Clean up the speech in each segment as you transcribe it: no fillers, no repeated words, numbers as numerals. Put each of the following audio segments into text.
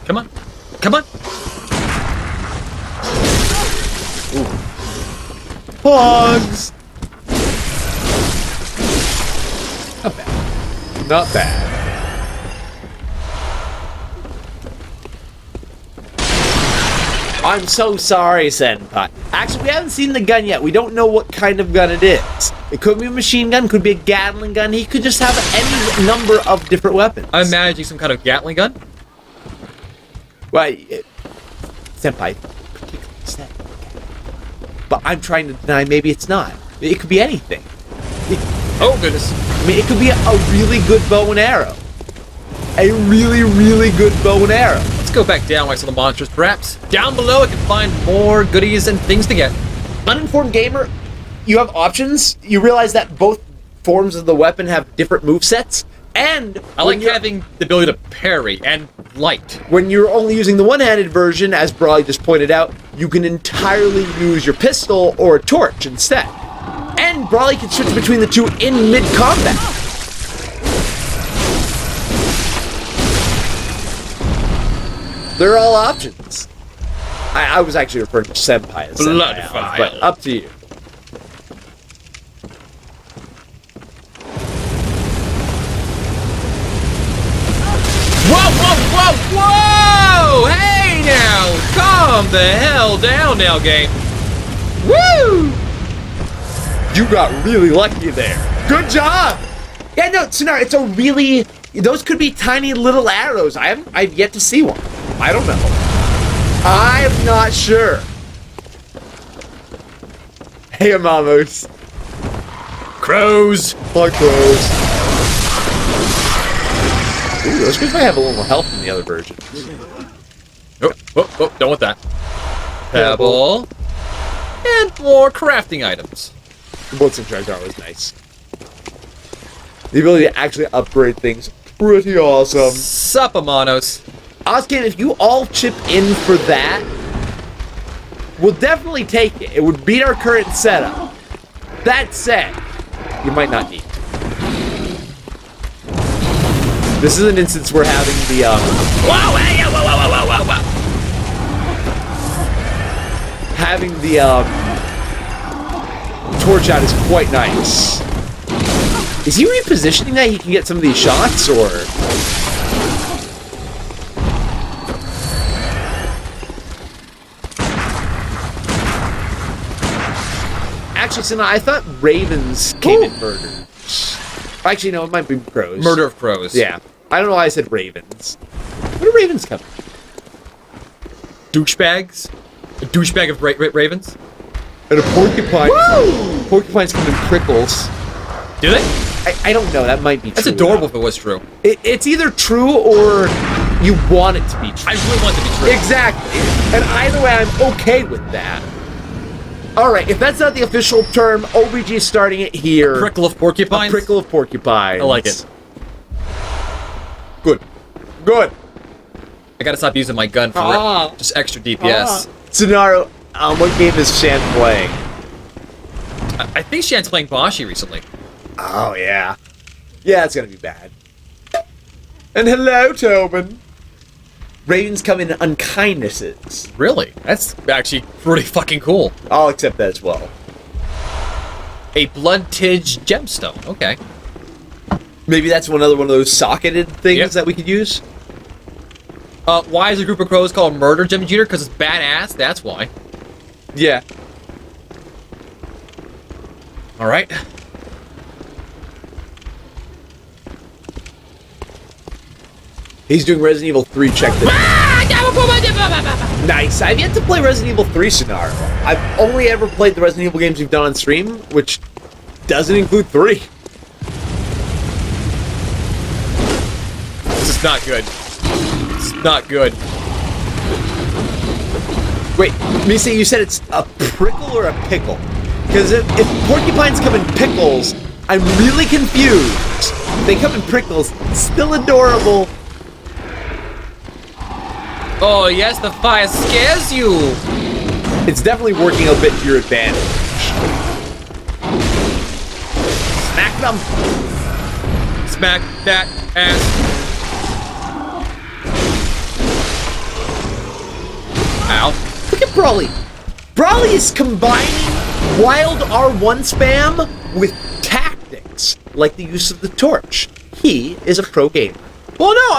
Come on. Come on. Ooh. Hogs! Not bad. Not bad. I'm so sorry, Senpai. Actually, we haven't seen the gun yet. We don't know what kind of gun it is. It could be a machine gun, could be a Gatling gun. He could just have any number of different weapons. I'm imagining some kind of Gatling gun. Well, Senpai, said. But I'm trying to deny maybe it's not. It could be anything. Oh, goodness. I mean, it could be a really good bow and arrow. A really, really good bow and arrow. Let's go back down like some of the monsters, perhaps. Down below, I can find more goodies and things to get. Uninformed gamer, you have options. You realize that both forms of the weapon have different movesets. And I like having the ability to parry and light. When you're only using the one-handed version, as Brawley just pointed out, you can entirely use your pistol or a torch instead. And Brawley can switch between the two in mid-combat. They're all options. I was actually referring to Senpai as Senpai, but up to you. Whoa, whoa, whoa, whoa! Hey now! Calm the hell down now, game. Woo! You got really lucky there. Good job! Yeah, no, Sonar, it's a really... Those could be tiny little arrows. I've yet to see one. I don't know. I'm not sure. Hey, Amamos. Crows! Hi, crows. Ooh, those guys might have a little more health than the other versions. Oh, oh, oh, don't want that. Pebble. And more crafting items. The Blitzing Charge are always nice. The ability to actually upgrade things, pretty awesome. Sup, Amanos. Ozcan, if you all chip in for that, we'll definitely take it. It would beat our current setup. That said, you might not need to. This is an instance where having the, Whoa, hey, whoa, whoa, whoa, whoa, whoa. having the, torch out is quite nice. Is he repositioning that he can get some of these shots, or...? Actually, so no, I thought ravens came in murders. Actually, no, it might be crows. Murder of crows. Yeah. I don't know why I said ravens. Where do ravens come from? Douchebags? A douchebag of ravens? And a porcupine. Woo! Porcupines come in prickles. Do they? I don't know. That might be true. That's adorable if it was true. It's either true or you want it to be true. I really want it to be true. Exactly. And either way, I'm okay with that. Alright, if that's not the official term, OBG is starting it here. A prickle of porcupines? A prickle of porcupines. I like it. Good. Good. I gotta stop using my gun for just extra DPS. Sonaro, what game is Shan playing? I think Shan's playing Bashi recently. Oh, yeah. Yeah, it's gonna be bad. And hello, Tobin. Ravens come in unkindnesses. Really? That's actually pretty fucking cool. I'll accept that as well. A blood-tinged gemstone. Okay. Maybe that's another one of those socketed things that we could use. Why is a group of crows called Murder Gem Junior? Because it's badass. That's why. Yeah. All right. He's doing Resident Evil 3 check this. Nice. I've yet to play Resident Evil 3 scenario. I've only ever played the Resident Evil games we've done on stream, which doesn't include 3. This is not good. It's not good. Wait, Misa, you said it's a prickle or a pickle? Because if porcupines come in pickles, I'm really confused. If they come in prickles, still adorable. Oh, yes, the fire scares you. It's definitely working a bit to your advantage. Smack them. Smack that ass. Brawly. Brawly is combining wild R1 spam with tactics, like the use of the torch. He is a pro gamer. Well, no,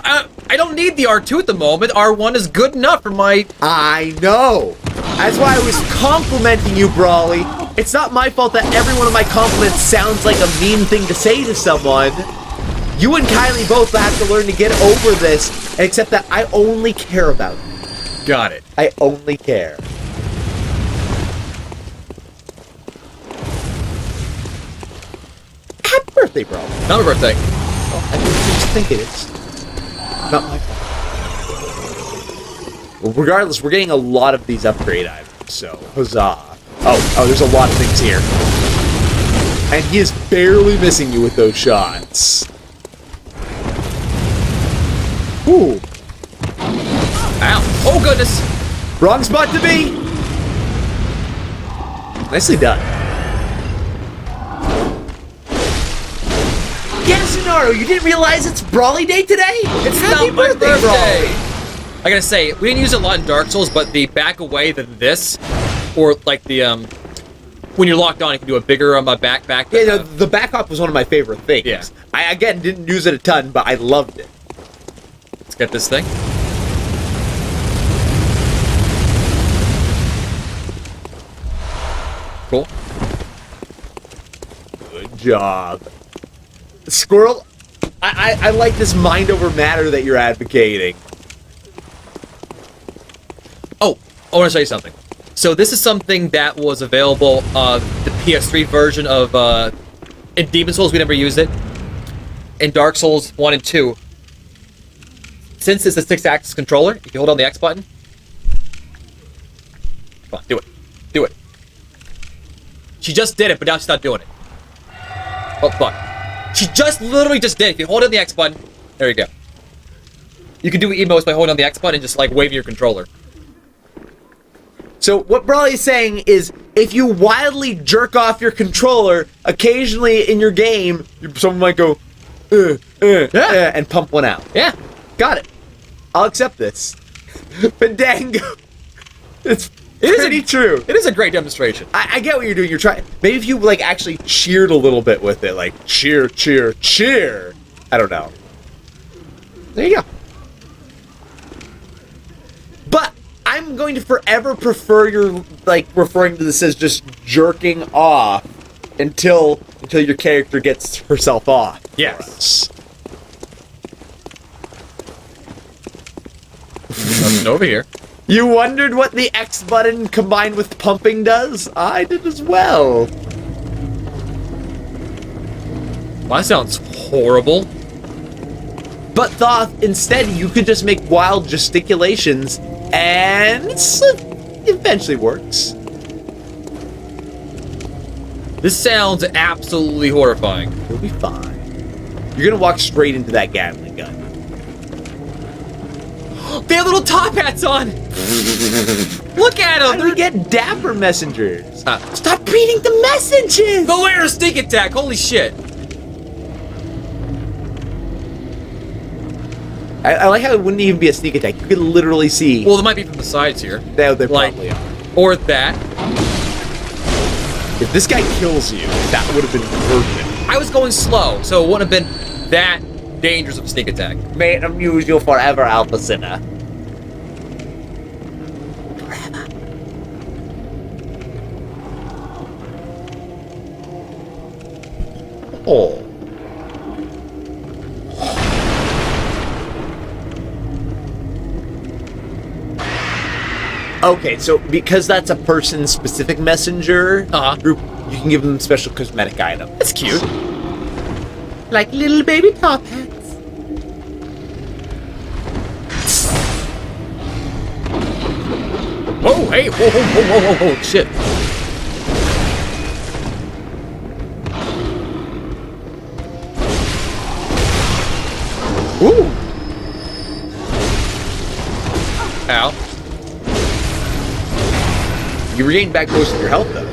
I don't need the R2 at the moment. R1 is good enough for my... I know. That's why I was complimenting you, Brawly. It's not my fault that every one of my compliments sounds like a mean thing to say to someone. You and Kylie both have to learn to get over this, except that I only care about you. Got it. I only care. Happy birthday, bro. Not my birthday. Well, I just think it is. Not my fault. Well, regardless, we're getting a lot of these upgrade items, so huzzah. Oh, there's a lot of things here. And he is barely missing you with those shots. Ooh. Ow. Oh, goodness. Wrong spot to be. Nicely done. Yeah, Sonaro, you didn't realize it's Brawly Day today? It's Happy not my birthday, Brawly. I gotta say, we didn't use it a lot in Dark Souls, but the back away than this, or like the, when you're locked on, you can do a bigger back. Yeah, no, the back hop was one of my favorite things. Yeah. I, again, didn't use it a ton, but I loved it. Let's get this thing. Cool. Good job. Squirrel, I like this mind over matter that you're advocating. Oh, I want to show you something. So this is something that was available the PS3 version of in Demon Souls. We never used it. In Dark Souls 1 and 2, since it's a 6-axis controller, if you hold on the X button, come on, do it, do it. She just did it, but now she's not doing it. Oh fuck! She just literally just did it. If you hold on the X button, there you go. You can do emotes by holding on the X button and just like waving your controller. So what Brawly is saying is, if you wildly jerk off your controller, occasionally in your game, someone might go, and pump one out. Yeah. Got it. I'll accept this. Fandango. It's pretty true. It is a great demonstration. I get what you're doing. You're trying. Maybe if you like actually cheered a little bit with it, like cheer, cheer, cheer. I don't know. There you go. But I'm going to forever prefer your like referring to this as just jerking off until your character gets herself off. Yes. Nothing over here. You wondered what the X button combined with pumping does? I did as well. Well, that sounds horrible. But Thoth, instead, you could just make wild gesticulations, and it eventually works. This sounds absolutely horrifying. You'll be fine. You're gonna walk straight into that Gatling gun. They have little top hats on! Look at them! How do we get dapper messengers? Stop reading the messages! The layer of sneak attack! Holy shit! I like how it wouldn't even be a sneak attack. You could literally see. Well, it might be from the sides here. They like, probably are. Or that. If this guy kills you, that would have been perfect. I was going slow, so it wouldn't have been that dangerous of a sneak attack. May it amuse you forever, Alpha Sinner. Oh. Okay, so because that's a person-specific messenger group, you can give them special cosmetic items. That's cute. Like little baby top hats. Whoa, hey, whoa, shit. Ooh. Ow. You regain back most of your health, though.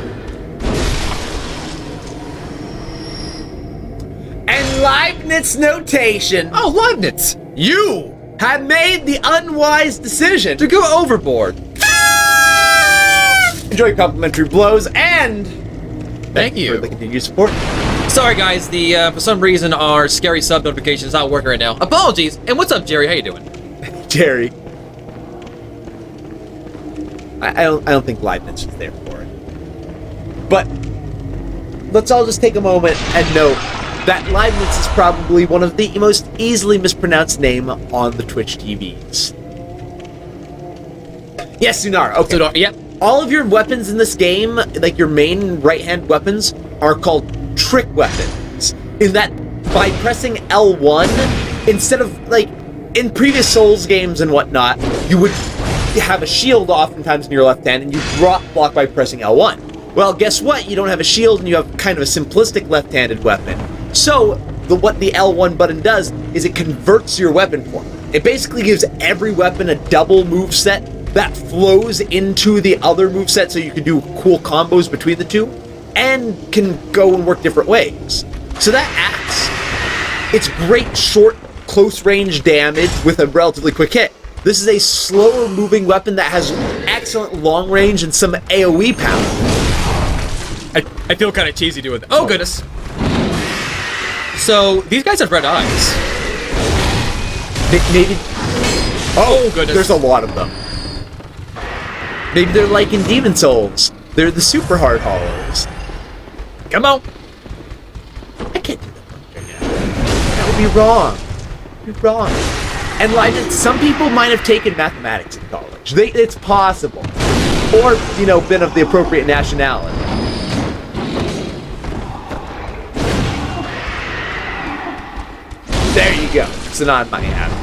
And Leibniz notation. Oh, Leibniz! You have made the unwise decision To go overboard. Enjoy complimentary blows, and Thank for you. the continued support. Sorry, guys. For some reason, our scary sub notification is not working right now. Apologies. And what's up, Jerry? How you doing? Jerry. I don't think Leibniz is there for it. But let's all just take a moment and note that Leibniz is probably one of the most easily mispronounced name on the Twitch TVs. Yes, Sunar. Okay. So, yep. All of your weapons in this game, like your main right-hand weapons, are called trick weapons. In that, by pressing L1, instead of, like, in previous Souls games and whatnot, you would have a shield oftentimes in your left hand, and you drop block by pressing L1. Well, guess what? You don't have a shield, and you have kind of a simplistic left-handed weapon. So, what the L1 button does is it converts your weapon form. It basically gives every weapon a double move set that flows into the other moveset, so you can do cool combos between the two, and can go and work different ways. So that axe, it's great short, close-range damage with a relatively quick hit. This is a slower-moving weapon that has excellent long range and some AoE power. I feel kind of cheesy doing that. Oh, goodness. So, these guys have red eyes. Maybe... Oh, goodness. There's a lot of them. Maybe they're like in Demon Souls. They're the super hard hollows. Come on. I can't do that. That would be wrong. You're wrong. And like, some people might have taken mathematics in college. It's possible. Or, you know, been of the appropriate nationality. There you go. It's an on my hand.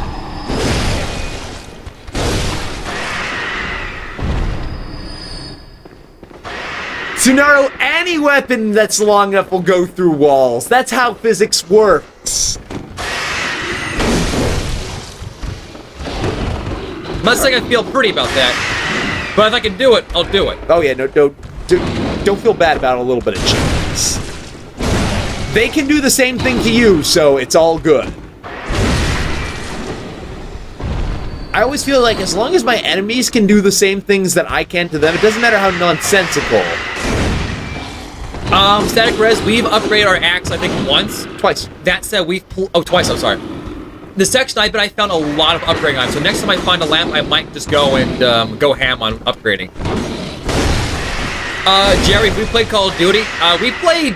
Tsunaro, any weapon that's long enough will go through walls. That's how physics works. Must say I feel pretty about that. But if I can do it, I'll do it. Oh yeah, no, don't feel bad about a little bit of chance. They can do the same thing to you, so it's all good. I always feel like as long as my enemies can do the same things that I can to them, it doesn't matter how nonsensical. Static Res, we've upgraded our axe, I think, once. Twice. That said, twice, I'm sorry. The section I found a lot of upgrading on, so next time I find a lamp, I might just go and go ham on upgrading. Jerry, we played Call of Duty. We played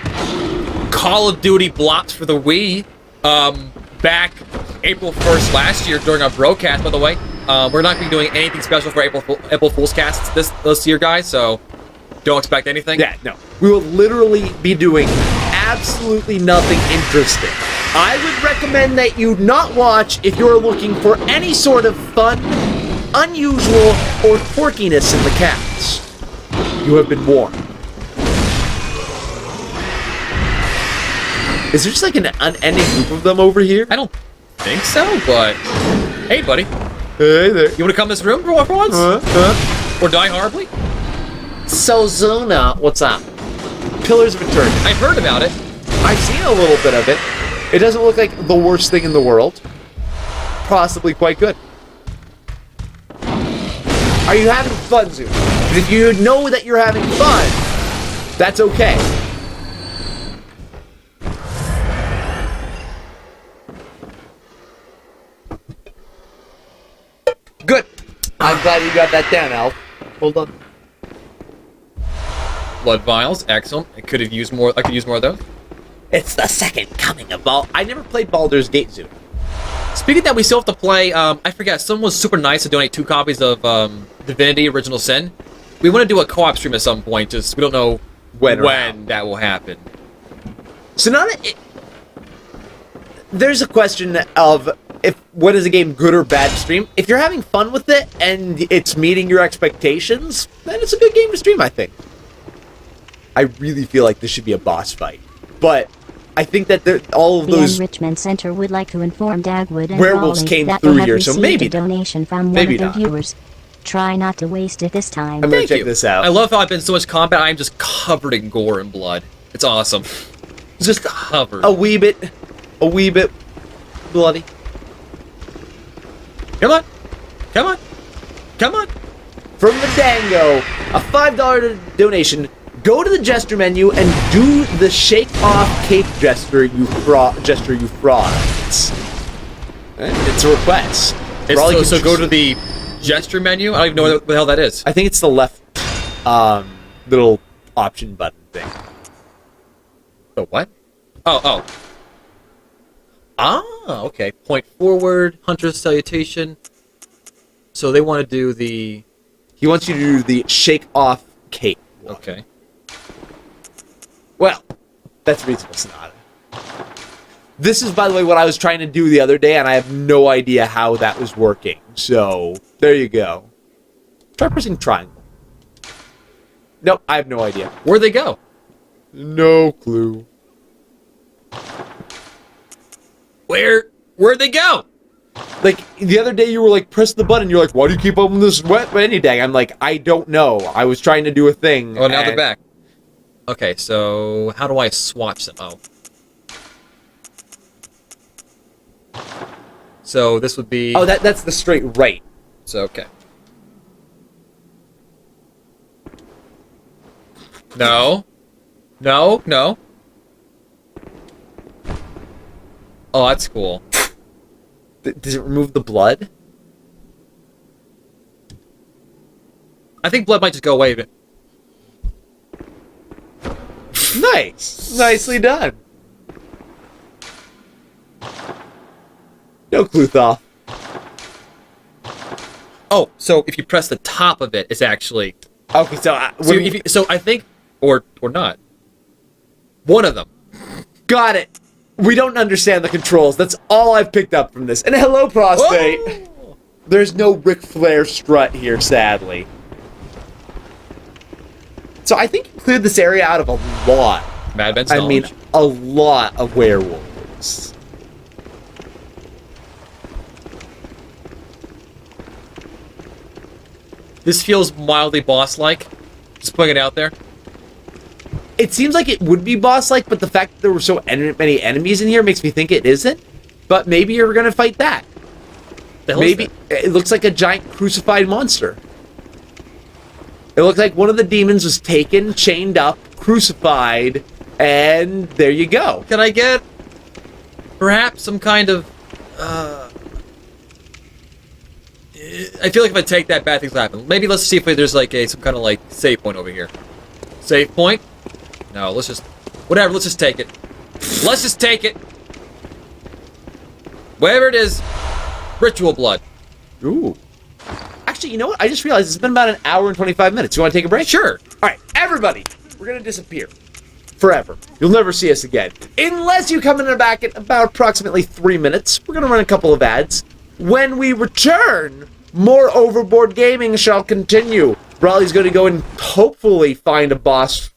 Call of Duty blocks for the Wii, back April 1st last year during our broadcast, by the way. We're not going to be doing anything special for April Fool's casts this year, guys, so don't expect anything. Yeah, no. We will literally be doing absolutely nothing interesting. I would recommend that you not watch if you're looking for any sort of fun, unusual, or quirkiness in the cast. You have been warned. Is there just like an unending group of them over here? I don't think so, but hey, buddy. Hey there. You want to come to this room for once? Or die horribly? So, Zuna, what's up? Pillars of Eternity. I've heard about it. I've seen a little bit of it. It doesn't look like the worst thing in the world. Possibly quite good. Are you having fun, Zuna? If you know that you're having fun, that's okay. Good. I'm glad you got that down, Alf. Hold on. Blood vials, excellent. I could use more of those. It's the second coming of I never played Baldur's Gate Zoo. Speaking of that, we still have to play, I forget, someone was super nice to donate 2 copies of Divinity Original Sin. We want to do a co-op stream at some point, just we don't know when that will happen. So there's a question of what is a game good or bad to stream? If you're having fun with it and it's meeting your expectations, then it's a good game to stream, I think. I really feel like this should be a boss fight. But I think that all of those... The Enrichment Center would like to inform Dagwood and werewolves Raleigh came that through they have here, so received maybe a donation from maybe one of not. their viewers. Try not to waste it this time. I'm gonna Thank check you. this out. I love how I've been so much combat, I'm just covered in gore and blood. It's awesome. Just covered. a wee bit bloody. Come on. Come on. Come on. from Madango, a $5 donation. Go to the gesture menu and do the shake off cape gesture, you frauds. It's a request. So go to the gesture menu. I don't even know what the hell that is. I think it's the left little option button thing. The what? Oh. Ah, okay. Point forward, Hunter's Salutation. So they want to do the... He wants you to do the shake off cape. Okay. Well, that's reasonable, Sonata. This is, by the way, what I was trying to do the other day, and I have no idea how that was working. So, there you go. Try pressing triangle. Nope, I have no idea. Where'd they go? No clue. Where'd they go? Like, the other day you were like, press the button. You're like, why do you keep opening this wet any day? I'm like, I don't know. I was trying to do a thing. Oh, now they're back. Okay, so how do I swatch them? Oh. So this would be... Oh, that's the straight right. So, okay. No. No. Oh, that's cool. Does it remove the blood? I think blood might just go away. But... Nice. Nicely done. No clue, Thoth. Oh, so if you press the top of it, it's actually... Okay, so... So I think... Or not. One of them. Got it. We don't understand the controls. That's all I've picked up from this. And hello, prostate. Whoa! There's no Ric Flair strut here, sadly. So I think you cleared this area out of a lot. Mad Ben's I mean, a lot of werewolves. This feels mildly boss-like. Just putting it out there. It seems like it would be boss-like, but the fact that there were so many enemies in here makes me think it isn't. But maybe you're gonna fight that. Maybe it looks like a giant crucified monster. It looks like one of the demons was taken, chained up, crucified, and there you go. Can I get perhaps some kind of I feel like if I take that, bad things will happen. Maybe let's see if there's like some kind of like save point over here. Save point? No, let's just whatever, let's just take it. Let's just take it. Whatever it is, ritual blood. Ooh. Actually, you know what? I just realized it's been about an hour and 25 minutes. You want to take a break? Sure. All right, everybody, we're going to disappear. Forever. You'll never see us again. Unless you come in back in about approximately 3 minutes. We're going to run a couple of ads. When we return, more Overboard Gaming shall continue. Brawley's going to go and hopefully find a boss.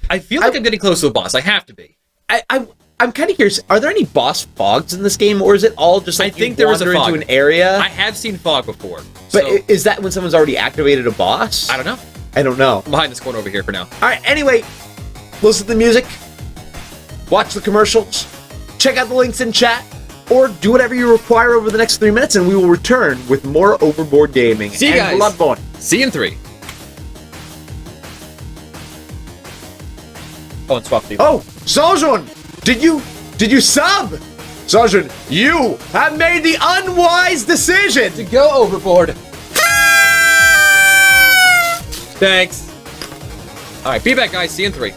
I feel like I'm getting close to a boss. I have to be. I'm kind of curious. Are there any boss fogs in this game, or is it all just like I think there was a fog into an area? I have seen fog before. But So, is that when someone's already activated a boss? I don't know. I don't know. I'm behind this corner over here for now. All right, anyway, listen to the music, watch the commercials, check out the links in chat, or do whatever you require over the next 3 minutes, and we will return with more Overboard Gaming See you and guys. Bloodborne. See you in 3. Oh, and swap the... Oh, Sojourn, did you sub? Sojourn, you have made the unwise decision To go overboard. Thanks. Alright, be back, guys. See you in 3.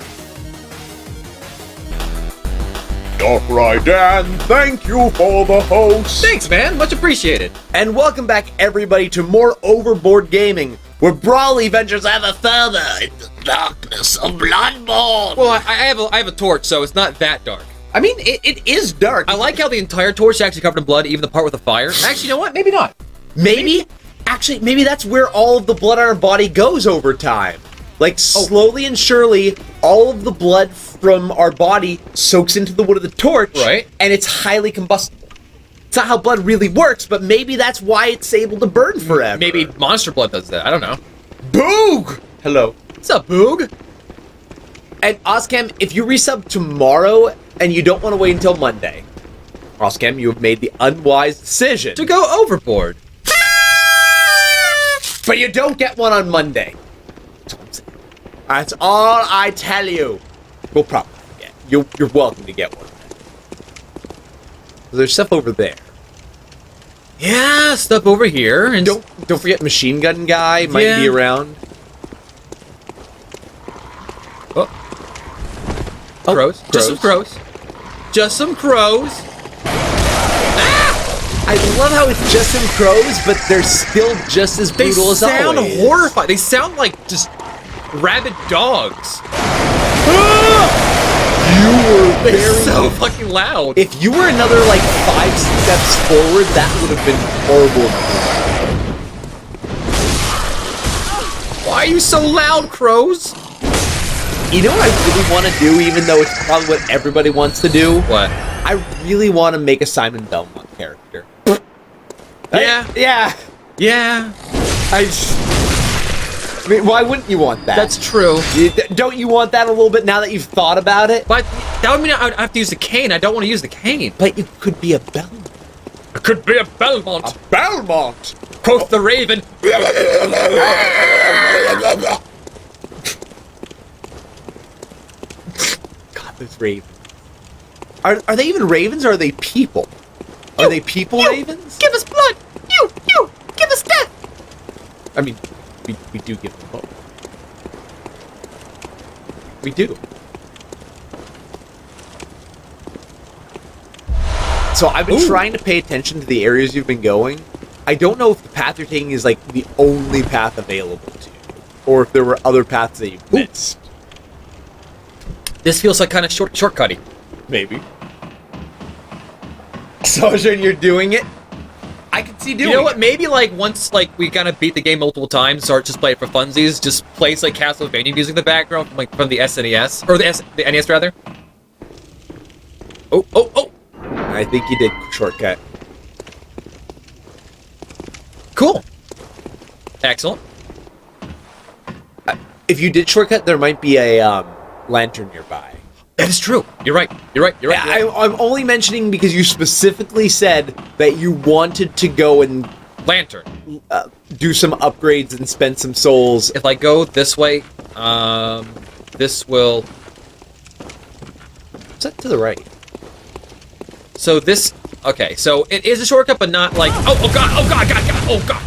Dark Rydan, thank you for the host. Thanks, man. Much appreciated. And welcome back, everybody, to more Overboard Gaming, where Brawley ventures ever further into the darkness of Bloodborne. Well, I have a torch, so it's not that dark. I mean, it is dark. I like how the entire torch is actually covered in blood, even the part with the fire. Actually, you know what? Maybe not. Maybe that's where all of the blood on our body goes over time. Like, slowly and surely, all of the blood from our body soaks into the wood of the torch. Right. And it's highly combustible. It's not how blood really works, but maybe that's why it's able to burn forever. Maybe monster blood does that. I don't know. Boog! Hello. What's up, Boog? And Ozcam, if you resub tomorrow and you don't want to wait until Monday, Ozcam, you have made the unwise decision To go overboard. But you don't get one on Monday. That's all I'm saying. That's all I tell you. We'll probably get. You're welcome to get one. There's stuff over there. Yeah, stuff over here. And Don't forget machine gun guy might be around. Oh. Crows. Just some crows. Just some crows. I love how it's just some crows, but they're still just as brutal as always. They sound horrifying. They sound like just rabid dogs. You were They're very so fucking loud. If you were another like 5 steps forward, that would have been horrible. Why are you so loud, crows? You know what I really want to do, even though it's probably what everybody wants to do? What? I really want to make a Simon Belmont character. Yeah. Yeah. I mean, why wouldn't you want that? That's true. Don't you want that a little bit now that you've thought about it? But that would mean I have to use the cane. I don't want to use the cane. But you could be a Belmont. It could be a Belmont. A Belmont! Quoth the raven. God, those ravens. Are they even ravens or are they people? Are they people ravens? Give us blood. You, give us death. I mean, we do give them both. We do. So I've been trying to pay attention to the areas you've been going. I don't know if the path you're taking is like the only path available to you, or if there were other paths that you've missed. This feels like kind of shortcutty. Maybe. So you're doing it? I can see doing it. You know what? Maybe like once like we kind of beat the game multiple times, start just play it for funsies. Just plays like Castlevania music in the background, from the SNES or the NES rather. Oh! I think you did shortcut. Cool. Excellent. If you did shortcut, there might be a lantern nearby. That is true. You're right. I'm only mentioning because you specifically said that you wanted to go and Lantern. Do some upgrades and spend some souls. If I go this way, this will. What's that to the right? So this. Okay, so it is a shortcut, but not like. Oh god.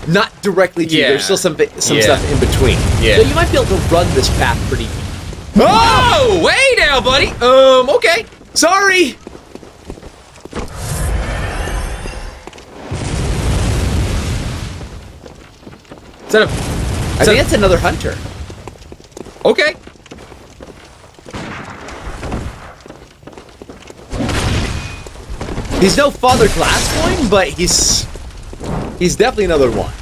Not directly to you. There's still some stuff in between. Yeah. So you might be able to run this path pretty easy. Oh, hey now, buddy. Okay. Sorry. I think that's another hunter. Okay. He's no Father Glasscoin, but he's definitely another one.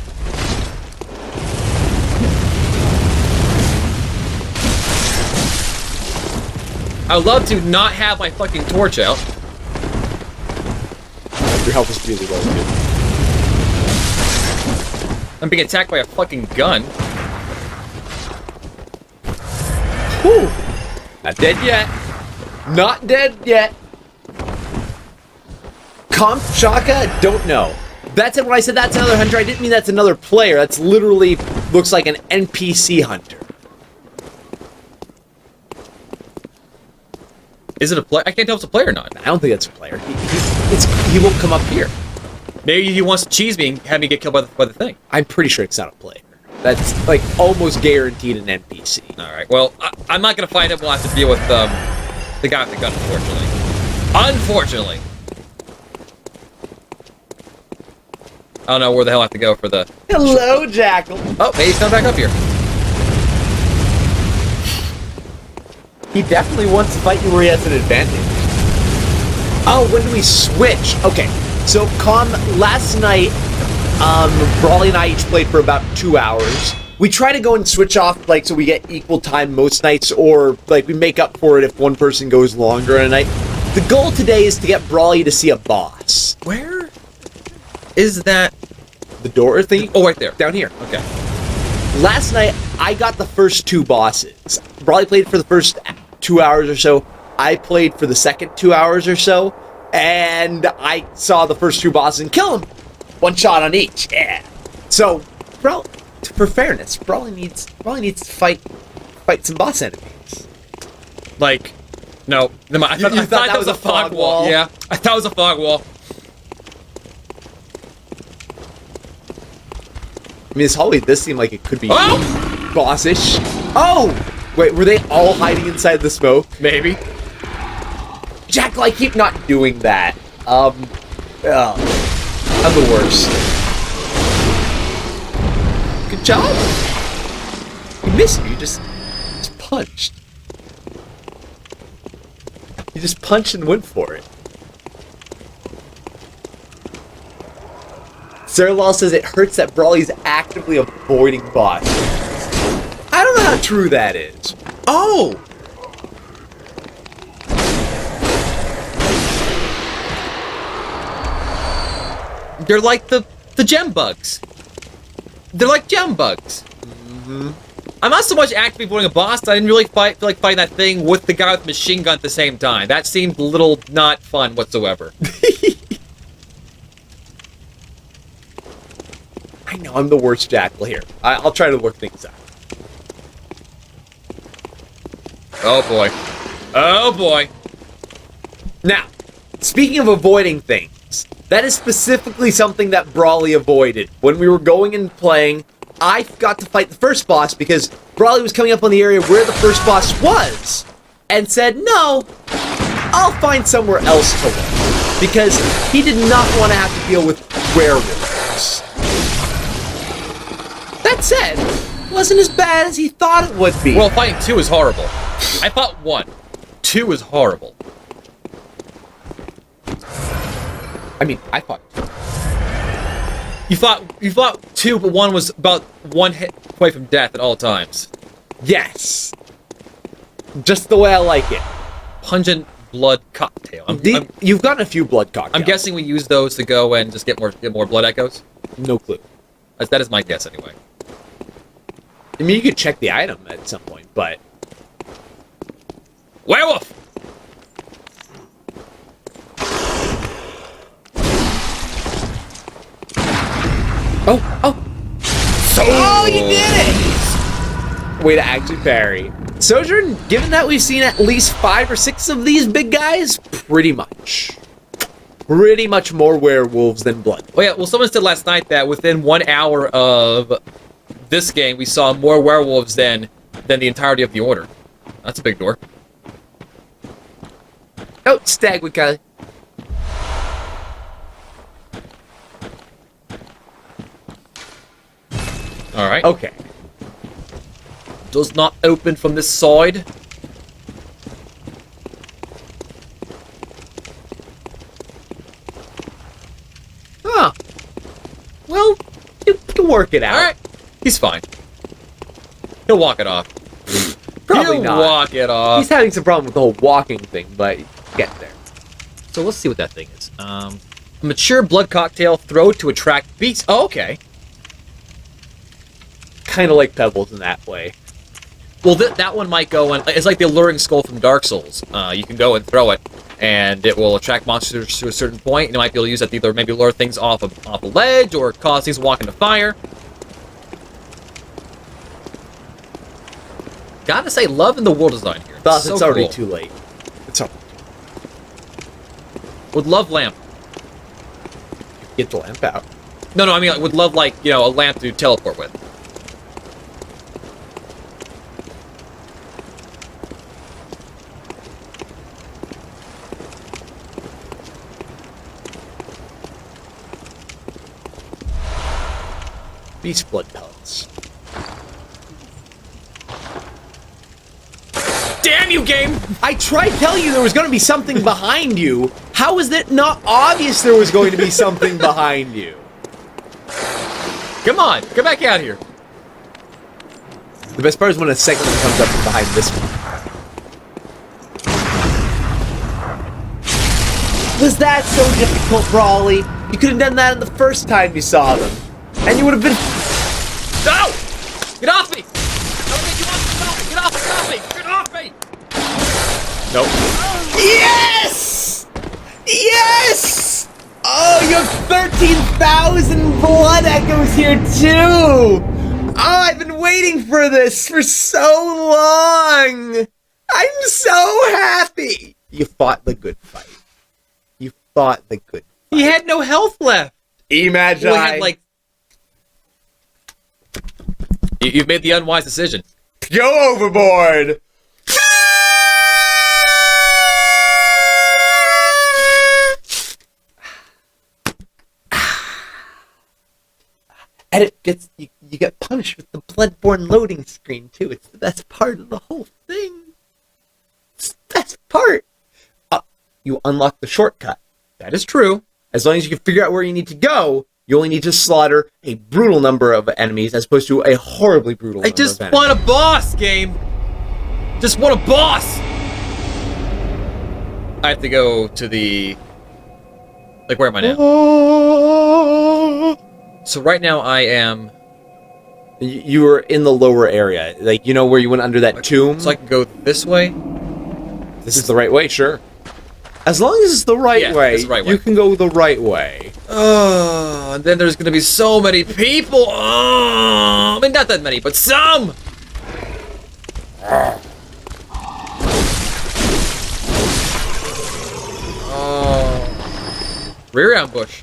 I would love to not have my fucking torch out. Your health is really low, dude. I'm being attacked by a fucking gun. Whew. Not dead yet. Not dead yet. Comp Shaka? Don't know. That's it. When I said that's another hunter, I didn't mean that's another player. That's literally looks like an NPC hunter. Is it a player? I can't tell if it's a player or not. I don't think that's a player. He won't come up here. Maybe he wants to cheese me and have me get killed by the thing. I'm pretty sure it's not a player. That's like almost guaranteed an NPC. All right. Well, I'm not gonna fight him. We'll have to deal with the guy with the gun, unfortunately. I don't know where the hell I have to go for the. Hello, Jackal. Oh, maybe he's coming back up here. He definitely wants to fight you where he has an advantage. Oh, when do we switch? Okay, so last night, Brawley and I each played for about 2 hours. We try to go and switch off, like, so we get equal time most nights, or, like, we make up for it if one person goes longer in a night. The goal today is to get Brawley to see a boss. Where is that? The door thing? Oh, right there. Down here. Okay. Last night, I got the first 2 bosses. Brawley played for the first 2 hours or so. I played for the second 2 hours or so. And I saw the first 2 bosses and kill them. 1 shot on each. Yeah. So, for fairness, Brawly needs to fight some boss enemies. Like, no. Never mind. I thought that was a fog wall. Yeah, I thought it was a fog wall. I mean, this hallway does seem like it could be Oh! bossish. Oh! Wait, were they all hiding inside the smoke? Maybe. Jackal, I keep not doing that. I'm the worst. Good job. You missed me. You just punched. You just punched and went for it. Sarah says it hurts that Brawly's actively avoiding bosses. I don't know how true that is. Oh! They're like the gem bugs. They're like gem bugs. Mm-hmm. I'm not so much actively avoiding a boss. I didn't really feel like fighting that thing with the guy with the machine gun at the same time. That seemed a little not fun whatsoever. I know, I'm the worst Jackal here. I'll try to work things out. Oh boy. Oh boy. Now, speaking of avoiding things, that is specifically something that Brawly avoided. When we were going and playing, I got to fight the first boss because Brawly was coming up on the area where the first boss was, and said, no, I'll find somewhere else to look, because he did not want to have to deal with werewolves. That said, it wasn't as bad as he thought it would be. Well, fighting 2 is horrible. I fought 1. 2 is horrible. I mean, I fought. You fought 2, but 1 was about 1 hit away from death at all times. Yes. Just the way I like it. Pungent blood cocktail. You've gotten a few blood cocktails. I'm guessing we use those to go and just get more blood echoes. No clue. That is my guess anyway. I mean, you could check the item at some point, but... Werewolf! Oh! Oh, you did it! Way to actually parry. Sojourn, given that we've seen at least 5 or 6 of these big guys, pretty much more werewolves than blood. Oh yeah, well someone said last night that within 1 hour of this game, we saw more werewolves than the entirety of the Order. That's a big door. Oh, Stagwood Kylie. Alright. Okay. Does not open from this side. Huh. Well, you can work it out. Alright. He's fine. He'll walk it off. Probably He'll not. walk it off. He's having some problem with the whole walking thing, but get there. So let's see what that thing is. A mature blood cocktail, throw to attract beasts. Oh, okay. Kind of like Pebbles in that way. Well, that one might go and it's like the alluring skull from Dark Souls. You can go and throw it, and it will attract monsters to a certain point. And you might be able to use that to either maybe lure things off a ledge or cause things to walk into fire. Gotta say, loving the world design here. Thus, So it's already cool. too late. It's already Would love lamp. get the lamp out. No, I mean, would love, like, you know, a lamp to teleport with. Beast blood pellets. Damn you, game! I tried telling you there was going to be something behind you. How is it not obvious there was going to be something behind you? Come on, come back out here. The best part is when a second one comes up from behind this one. Was that so difficult, Brawly? You could have done that the first time you saw them. And you would have been... No! Get off me! Get off me! Get off me! Nope. Yes! Yes! Oh, you have 13,000 blood echoes here, too! I've been waiting for this for so long. I'm so happy. You fought the good fight. You fought the good fight. He had no health left. Imagine. Well, he had, like... You've made the unwise decision. Go overboard. And it gets you get punished with the Bloodborne loading screen too. It's the best part of the whole thing. It's the best part. You unlock the shortcut. That is true. As long as you can figure out where you need to go, you only need to slaughter a brutal number of enemies as opposed to a horribly brutal number of enemies. I just want a boss, game. Just want a boss. I have to go to the... Like, where am I now? So right now I am... You were in the lower area. Like, you know where you went under that tomb? So I can go this way? This is the right way, sure. As long as it's the right way, it's the right way, you can go the right way. Oh, and then there's gonna be so many people. Oh, I mean, not that many, but some. Oh, rear ambush.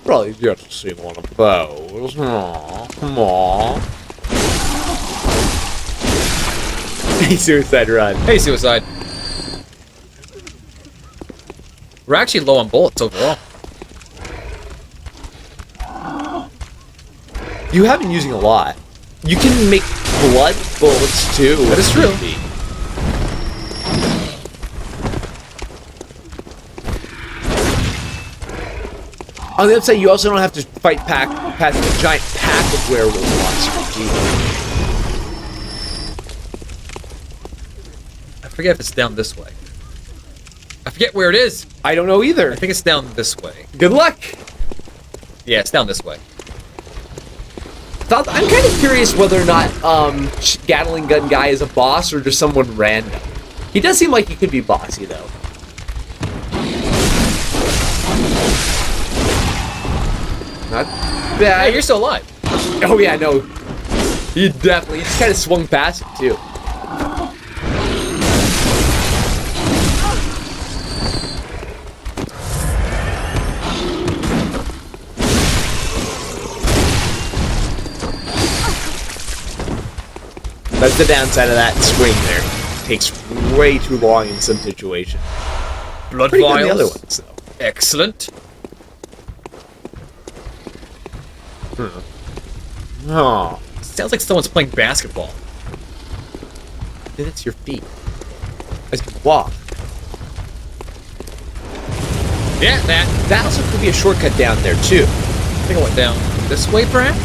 Probably get to see one of those. Aww, come on. Hey, Suicide Run. Hey, Suicide. We're actually low on bullets overall. You have been using a lot. You can make blood bullets too. That is true. On the other side, you also don't have to fight past a giant pack of werewolf monsters. I forget if it's down this way. I forget where it is. I don't know either. I think it's down this way. Good luck. Yeah, it's down this way. I'm kind of curious whether or not Gatling Gun Guy is a boss or just someone random. He does seem like he could be bossy, though. Not bad. Hey, you're still alive. Oh, yeah, no. He definitely... He just kind of swung past it, too. That's the downside of that swing there. It takes way too long in some situations. Blood Pretty good in vials. the other ones, though. Excellent. Oh. Sounds like someone's playing basketball. Then it's your feet. As you walk. Yeah, that. That also could be a shortcut down there, too. I think I went down this way, perhaps?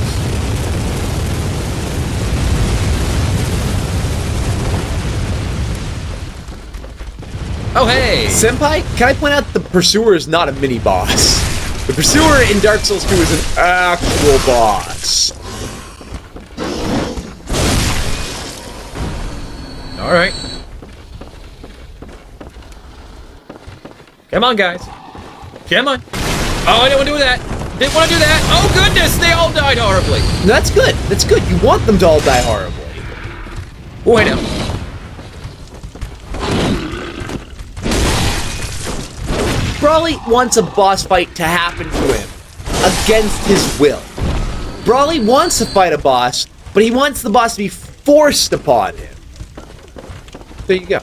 Oh, hey! Senpai, can I point out the Pursuer is not a mini-boss? The Pursuer in Dark Souls 2 is an actual boss. Alright. Come on, guys. Come on. Oh, I didn't want to do that. Didn't want to do that. Oh, goodness, they all died horribly. No, that's good. That's good. You want them to all die horribly. Oh, I know. Brawley wants a boss fight to happen to him against his will. Brawley wants to fight a boss, but he wants the boss to be forced upon him. There you go.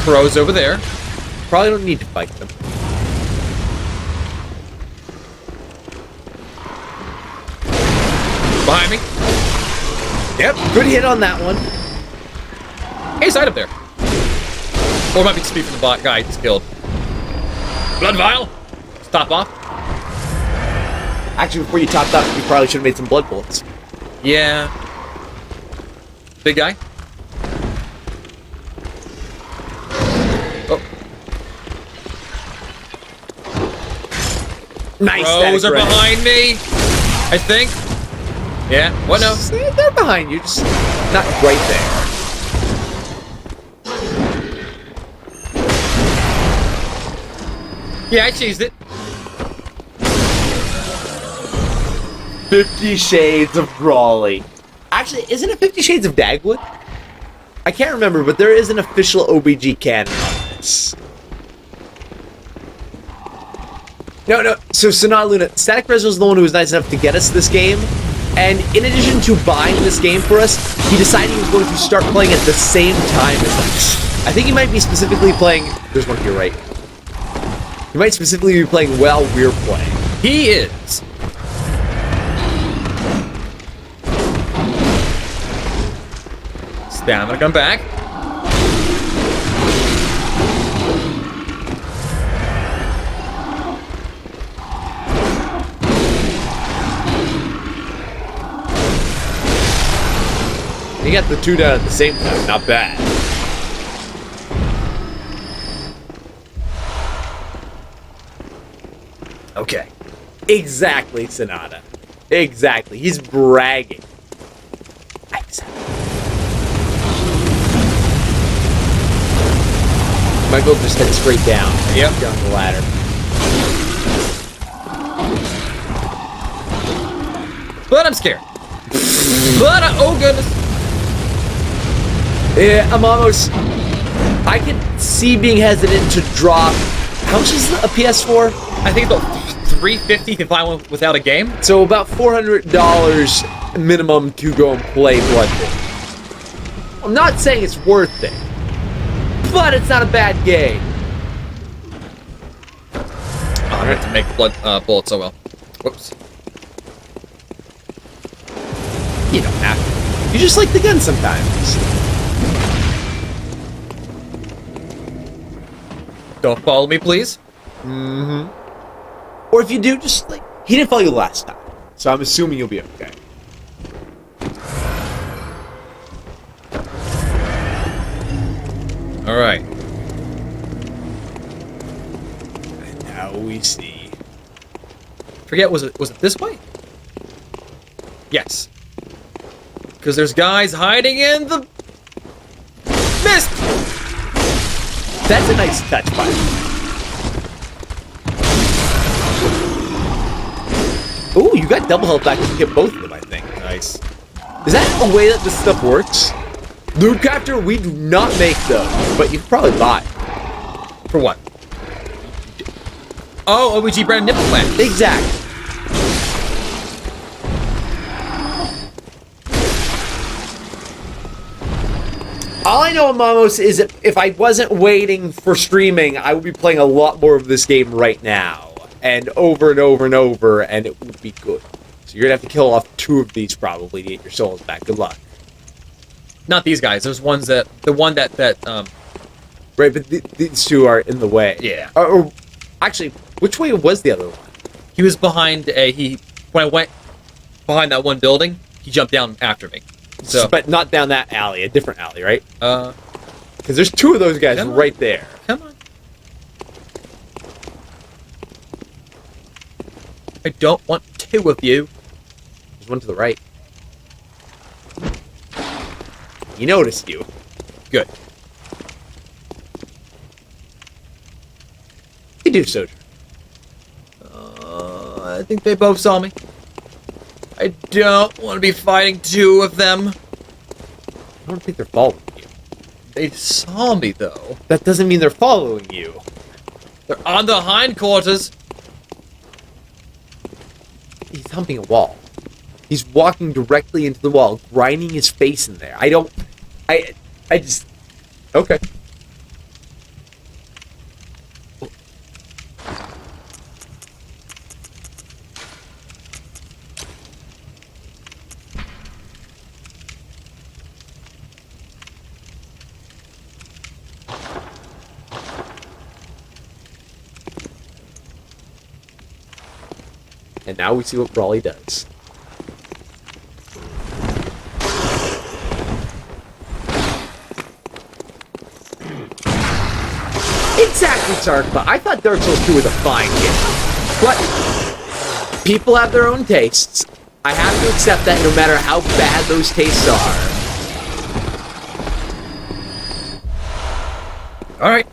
Crows over there. Probably don't need to fight them. Behind me. Yep, good hit on that one. Hey, side up there. Or it might be speed from the bot guy he's killed. Blood vial. Stop off. Actually, before you topped up, you probably should have made some blood bullets. Yeah. Big guy. Oh. Nice. Crows are behind me. I think. Yeah, what no? They're behind you, just not right there. Yeah, I cheesed it. 50 Shades of Brawly. Actually, isn't it 50 Shades of Dagwood? I can't remember, but there is an official OBG canon on this. No. So, Sonata Luna, Static Rezo is the one who was nice enough to get us this game. And in addition to buying this game for us, he decided he was going to start playing at the same time as us. I think he might be specifically playing... There's one here, right? He might specifically be playing while we're playing. He is. Stamina come back. You got the two down at the same time. Not bad. Okay. Exactly, Sonata. Exactly. He's bragging. Exactly. Michael just head straight down. Yep. Down the ladder. But I'm scared. Oh goodness. Yeah, I'm almost... I can see being hesitant to drop... How much is a PS4? I think it's about $350 to find one without a game. So about $400 minimum to go and play Bloodborne. I'm not saying it's worth it, but it's not a bad game. Oh, I have to make blood bullets so well. Whoops. You don't have to. You just like the gun sometimes. Don't follow me, please. Mm-hmm. Or if you do, just like... He didn't follow you last time, so I'm assuming you'll be okay. Alright. And now we see... Forget, was it this way? Yes. Because there's guys hiding in the mist! That's a nice touch, by the way. Ooh, you got double health back to hit both of them, I think. Nice. Is that a way that this stuff works? Loot capture, we do not make those, but you can probably buy. For what? Oh, OBG brand nipple plant. Exactly. All I know, Mamos, is that if I wasn't waiting for streaming, I would be playing a lot more of this game right now. And over and over and over, and it would be good. So you're gonna have to kill off 2 of these probably to get your souls back. Good luck. Not these guys. There's ones that... The one that Right, but these 2 are in the way. Yeah. Or actually, which way was the other one? he was behind when I went behind that one building, he jumped down after me. So, but not down that alley, a different alley, right? Because there's 2 of those guys right there. Come on. I don't want 2 of you. There's one to the right. He noticed you. Good. You do, Soldier. I think they both saw me. I don't want to be fighting 2 of them. I don't think they're following you. They saw me, though. That doesn't mean they're following you. They're on the hindquarters. He's humping a wall. He's walking directly into the wall, grinding his face in there. I just... Okay. And now we see what Brawley does. Exactly, Tark, but I thought Dark Souls 2 was a fine game. But people have their own tastes. I have to accept that no matter how bad those tastes are. All right.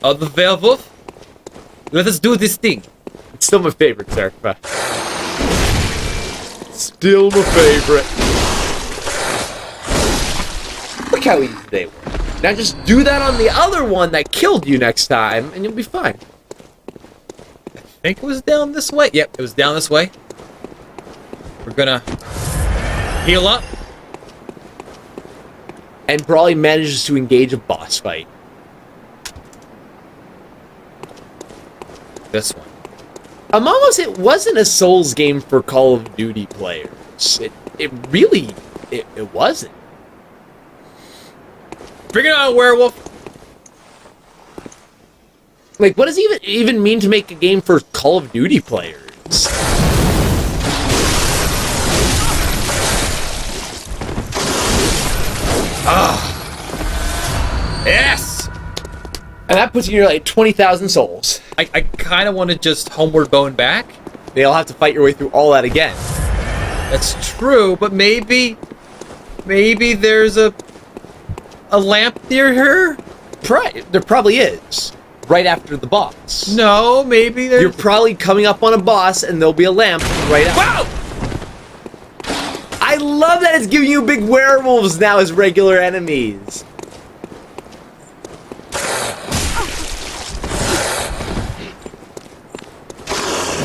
The werewolf. Let us do this thing. It's still my favorite, sir. Still my favorite. Look how easy they were. Now just do that on the other one that killed you next time, and you'll be fine. I think it was down this way. Yep, it was down this way. We're gonna heal up. And Brawley manages to engage a boss fight. This one. It wasn't a Souls game for Call of Duty players. It really wasn't. Bring it on, werewolf. Like, what does it even mean to make a game for Call of Duty players? Yes! And that puts you near like 20,000 souls. I kind of want to just homeward bone back. They'll have to fight your way through all that again. That's true, but maybe there's a lamp near her? There probably is. Right after the boss. No, maybe there's... You're probably coming up on a boss and there'll be a lamp right after. Wow! I love that it's giving you big werewolves now as regular enemies.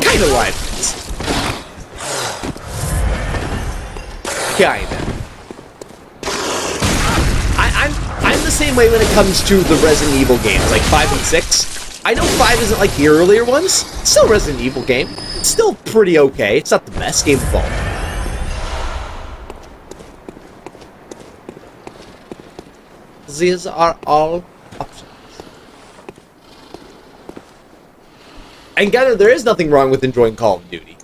Kind of like this. Kinda. I'm the same way when it comes to the Resident Evil games, like 5 and 6. I know 5 isn't like the earlier ones. It's still a Resident Evil game. It's still pretty okay. It's not the best game of all. These are all options. And gather, there is nothing wrong with enjoying Call of Duty.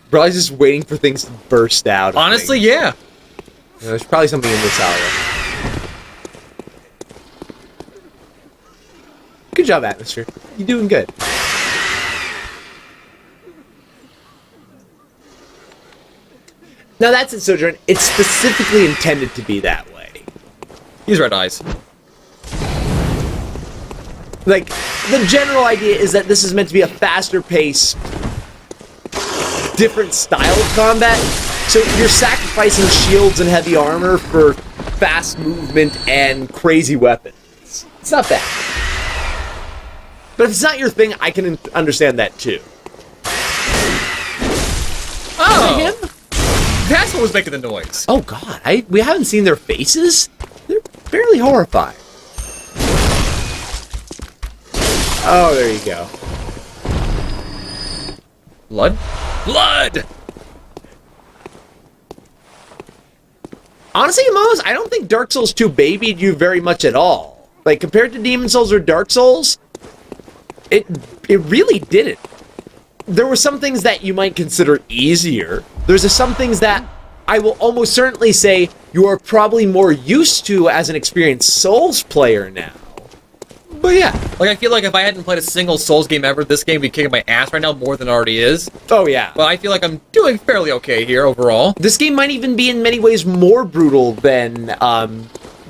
Probably just waiting for things to burst out. Honestly, yeah. There's probably something in this area. Good job, Atmosphere. You're doing good. Now that's it, Sojourn. It's specifically intended to be that way. He's red eyes. Like, the general idea is that this is meant to be a faster pace, different style of combat. So you're sacrificing shields and heavy armor for fast movement and crazy weapons. It's not bad. But if it's not your thing, I can understand that too. Oh! Him? That's what was making the noise. Oh god, we haven't seen their faces? They're fairly horrifying. Oh, there you go. Blood? Blood! Honestly, Mose, I don't think Dark Souls 2 babied you very much at all. Like, compared to Demon Souls or Dark Souls, it really didn't. There were some things that you might consider easier. There's some things that I will almost certainly say you are probably more used to as an experienced Souls player now. But yeah. Like, I feel like if I hadn't played a single Souls game ever, this game would be kicking my ass right now more than it already is. Oh yeah. But I feel like I'm doing fairly okay here overall. This game might even be in many ways more brutal than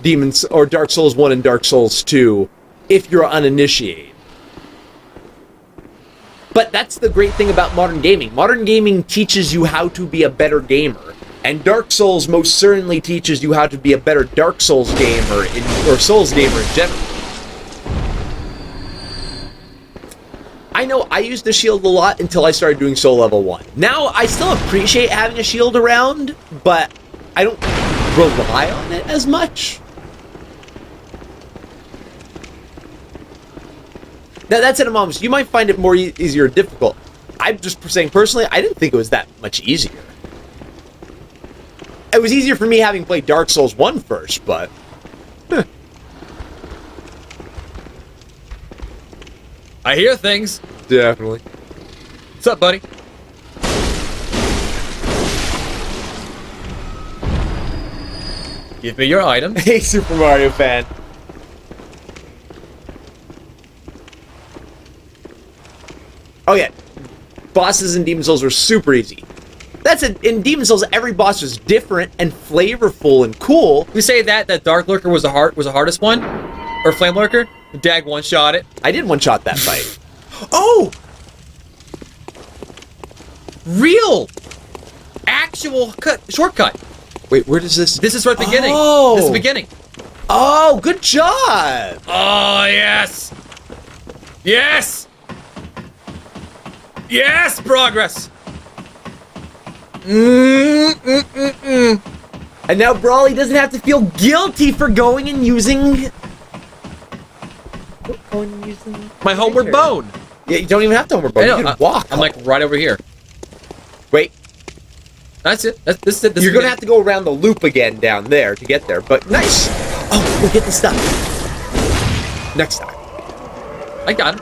Demons or Dark Souls 1 and Dark Souls 2 if you're uninitiated. But that's the great thing about modern gaming. Modern gaming teaches you how to be a better gamer. And Dark Souls most certainly teaches you how to be a better Dark Souls gamer, or Souls gamer in general. I know I used the shield a lot until I started doing Soul Level 1. Now, I still appreciate having a shield around, but I don't rely on it as much. Now, that's it, Moms. You might find it more easier or difficult. I'm just saying, personally, I didn't think it was that much easier. It was easier for me having played Dark Souls 1 first, but... I hear things. Definitely. What's up, buddy? Give me your item. Hey, Super Mario fan. Oh yeah, bosses in Demon Souls were super easy. That's it. In Demon Souls, every boss was different and flavorful and cool. We say that Dark Lurker was the hardest one, or Flame Lurker. Dag one-shot it. I did one-shot that fight. Oh, real, actual shortcut. wait, where does this? This is right at the beginning. Oh. This is the beginning. Oh, good job. Oh yes, yes, yes. Progress. And now Brawly doesn't have to feel guilty for going and using. My homeward bone. Yeah, you don't even have to homeward bone. You can walk. I'm like right over here. Wait, That's it. This is it. you're gonna have to go around the loop again down there to get there. But nice. Oh, we'll get the stuff next time. I got it.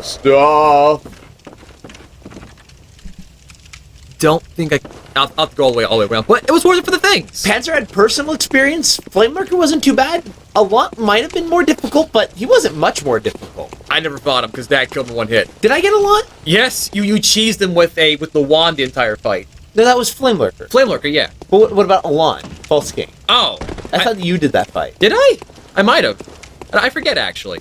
Stuff. Don't think I'll have to go all the way around, but it was worth it for the things. Panzer had personal experience. Flame Lurker wasn't too bad. A lot might have been more difficult, but he wasn't much more difficult. I never fought him because Dad killed him in one hit. Did I get a lot? Yes, you cheesed him with the wand the entire fight. No, that was Flame Lurker. Flame Lurker, yeah. But what about Alon, False King? Oh, I thought you did that fight. did I? I might have. I forget actually.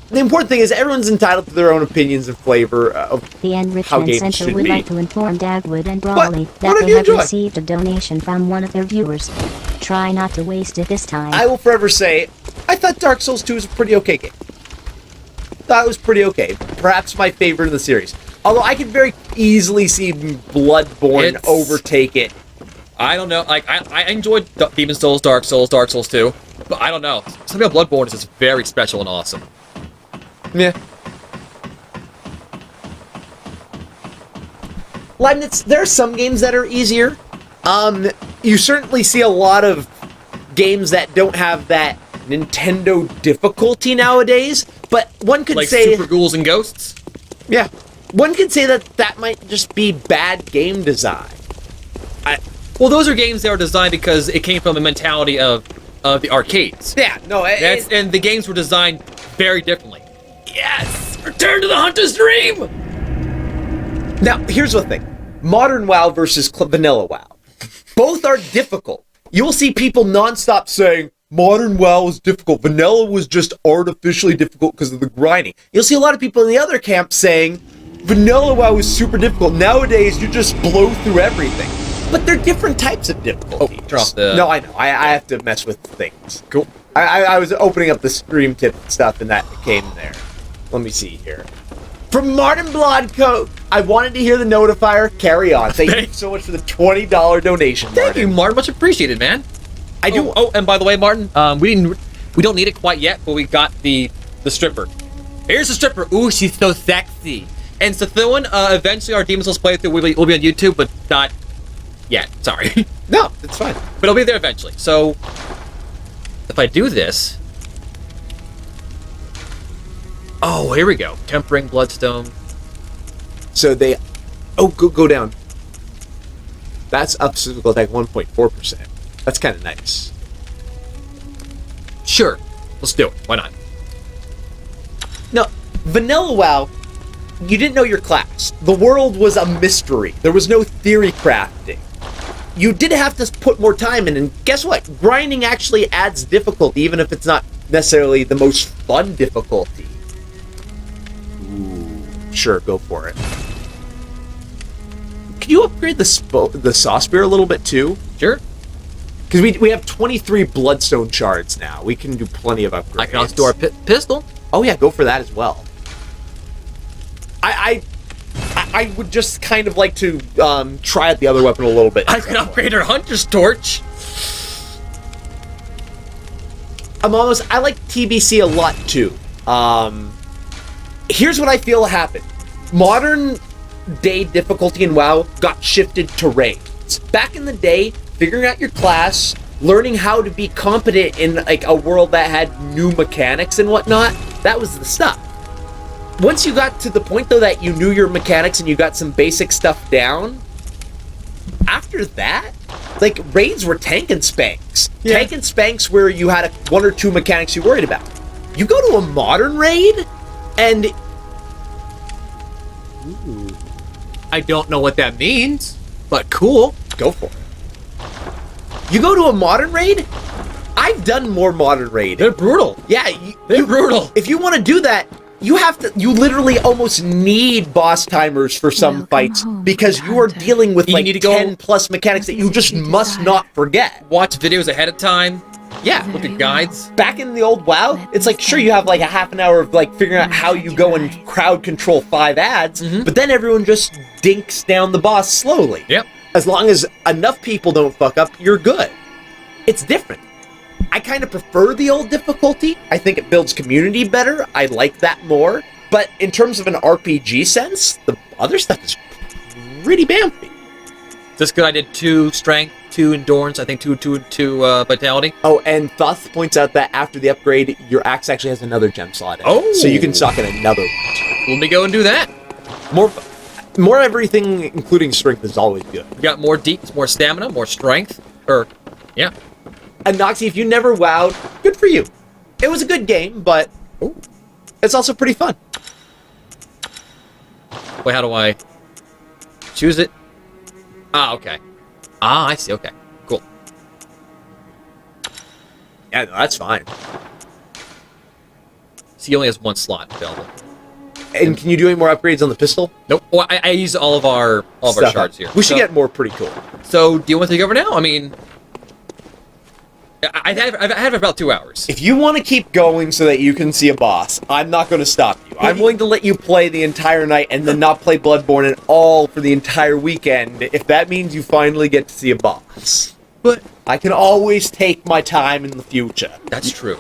The important thing is everyone's entitled to their own opinions and flavor of The how Enrichment games Center should would be. like to inform Dagwood and Brawley What that have they you have enjoyed? received a donation from one of their viewers. Try not to waste it this time. I will forever say, I thought Dark Souls 2 was a pretty okay game. Thought it was pretty okay. Perhaps my favorite in the series. Although I could very easily see Bloodborne overtake it. I don't know. Like I enjoyed Demon Souls, Dark Souls 2, but I don't know. Something about Bloodborne is just very special and awesome. Yeah. Leibniz, there are some games that are easier. You certainly see a lot of games that don't have that Nintendo difficulty nowadays, but one could Like say... Super Ghouls and Ghosts? Yeah. One could say that might just be bad game design. Well, those are games that were designed because it came from the mentality of the arcades. Yeah, no, And the games were designed very differently. Yes! Return to the Hunter's Dream! Now, here's the thing. Modern WoW versus vanilla WoW. Both are difficult. You'll see people nonstop saying, Modern WoW was difficult. Vanilla was just artificially difficult because of the grinding. You'll see a lot of people in the other camp saying, Vanilla WoW is super difficult. Nowadays, you just blow through everything. But they're different types of difficulty. Oh, drop the... No, I know. I have to mess with things. Cool. I was opening up the stream tip stuff and that came there. Let me see here. From Martin Blodcoat, I wanted to hear the notifier. Carry on. Thank you so much for the $20 donation, Martin. Thank you, Martin. Much appreciated, man. I do. Oh, and by the way, Martin, we don't need it quite yet, but we got the stripper. Here's the stripper. Ooh, she's so sexy. And Sathuan, eventually our Demon Souls playthrough will be on YouTube, but not yet. Sorry. No, it's fine. But it'll be there eventually. So, if I do this... Oh, here we go. Tempering Bloodstone. So they... Oh, go down. That's up physical attack 1.4%. That's kind of nice. Sure. Let's do it. Why not? No, Vanilla WoW, you didn't know your class. The world was a mystery. There was no theory crafting. You did have to put more time in, and guess what? Grinding actually adds difficulty, even if it's not necessarily the most fun difficulty. Ooh, sure, go for it. Can you upgrade the Saw Spear a little bit too? Sure. Because we have 23 Bloodstone shards now. We can do plenty of upgrades. I can also do our pistol. Oh yeah, go for that as well. I would just kind of like to try out the other weapon a little bit. I can upgrade our Hunter's Torch. I like TBC a lot too. Here's what I feel happened. Modern day difficulty in WoW got shifted to raids. Back in the day, figuring out your class, learning how to be competent in like a world that had new mechanics and whatnot, that was the stuff. once you got to the point though that you knew your mechanics and you got some basic stuff down, after that, like raids were tank and spanks. Yeah. Tank and spanks where you had one or two mechanics you worried about. You go to a modern raid, and I don't know what that means, but cool. go for it. You go to a modern raid. I've done more modern raid. They're brutal. Yeah, They're brutal. If you want to do that, you literally almost need boss timers for some Welcome fights home, because you are Hunter. dealing with You like need to go- 10 plus mechanics that you just must not forget. Watch videos ahead of time. Yeah. Look at guides. Back in the old WoW, it's like, sure, you have like a half an hour of like figuring out how you go and crowd control 5 ads, but then everyone just dinks down the boss slowly. Yep. As long as enough people don't fuck up, you're good. It's different. I kind of prefer the old difficulty. I think it builds community better. I like that more. But in terms of an RPG sense, the other stuff is pretty bamfy. Just good. I did 2 strength, 2 endurance. I think 2 vitality. Oh, and Thoth points out that after the upgrade, your axe actually has another gem slot in it. Oh. So you can stock in another one. Let me go and do that. More everything, including strength, is always good. We got more deeps, more stamina, more strength. Yeah. And Noxie, if you never wowed, good for you. It was a good game, but it's also pretty fun. Wait, how do I choose it? Ah, okay. Ah, I see. Okay, cool. Yeah, no, that's fine. So he only has 1 slot available. And can you do any more upgrades on the pistol? Nope. Well, I use all of our Stuff shards up. here. We should So- get more pretty cool. So, do you want to take over now? I mean, I've had about 2 hours. If you want to keep going so that you can see a boss, I'm not going to stop you. I'm willing to let you play the entire night and then not play Bloodborne at all for the entire weekend if that means you finally get to see a boss. But I can always take my time in the future. that's true.